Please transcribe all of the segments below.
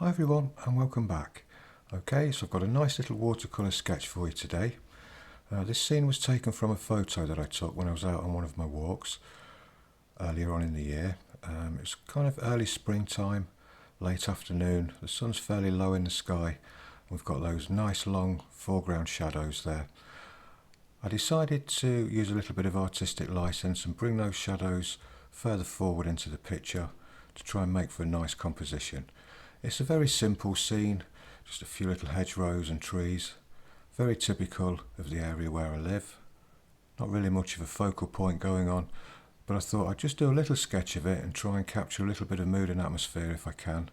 Hi everyone and welcome back. Okay, so I've got a nice little watercolour sketch for you today. This scene was taken from a photo that I took when I was out on one of my walks earlier on in the year. It's kind of early springtime, late afternoon, the sun's fairly low in the sky. We've got those nice long foreground shadows there. I decided to use a little bit of artistic license and bring those shadows further forward into the picture to try and make for a nice composition. It's a very simple scene, just a few little hedgerows and trees, very typical of the area where I live. Not really much of a focal point going on, but I thought I'd just do a little sketch of it and try and capture a little bit of mood and atmosphere if I can.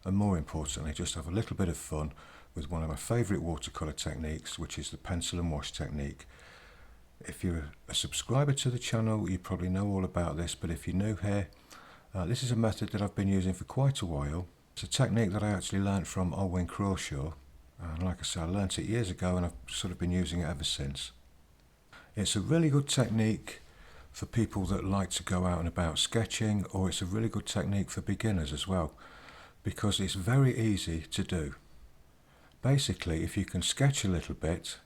And more importantly, just have a little bit of fun with one of my favourite watercolour techniques, which is the pencil and wash technique. If you're a subscriber to the channel, you probably know all about this, but if you're new here, this is a method that I've been using for quite a while. It's a technique that I actually learnt from Olwyn Crawshaw, and like I said, I learnt it years ago and I've sort of been using it ever since. It's a really good technique for people that like to go out and about sketching, or it's a really good technique for beginners as well, because it's very easy to do. Basically, if you can sketch a little bit,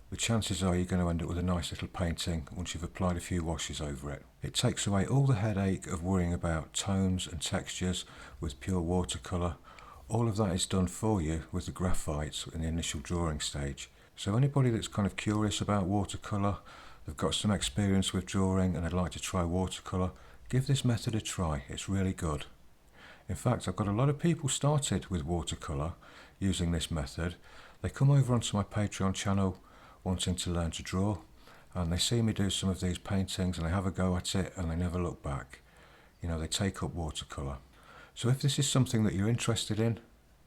the chances are you're going to end up with a nice little painting once you've applied a few washes over it. It takes away all the headache of worrying about tones and textures with pure watercolour. All of that is done for you with the graphite in the initial drawing stage. So anybody that's kind of curious about watercolour, they've got some experience with drawing and they'd like to try watercolour, give this method a try. It's really good. In fact, I've got a lot of people started with watercolour using this method. They come over onto my Patreon channel wanting to learn to draw, and they see me do some of these paintings and they have a go at it and they never look back. You know, they take up watercolour. So if this is something that you're interested in,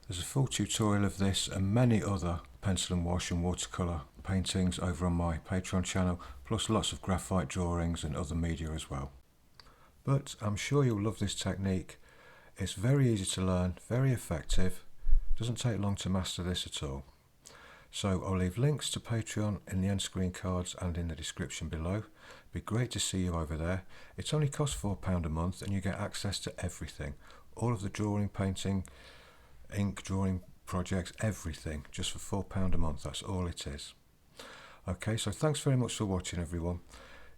there's a full tutorial of this and many other pencil and wash and watercolour paintings over on my Patreon channel, plus lots of graphite drawings and other media as well. But I'm sure you'll love this technique. It's very easy to learn, very effective, doesn't take long to master this at all. So I'll leave links to Patreon in the end screen cards and in the description below. It'd be great to see you over there. It only costs £4 a month and you get access to everything. All of the drawing, painting, ink drawing projects, everything, just for £4 a month. That's all it is. Okay, so thanks very much for watching everyone.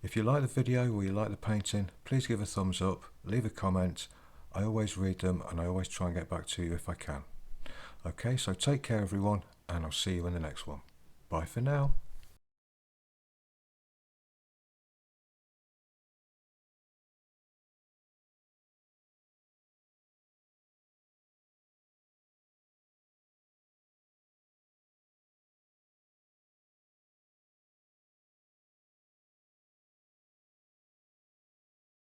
If you like the video or you like the painting, please give a thumbs up, leave a comment. I always read them and I always try and get back to you if I can. Okay, so take care everyone, and I'll see you in the next one. Bye for now.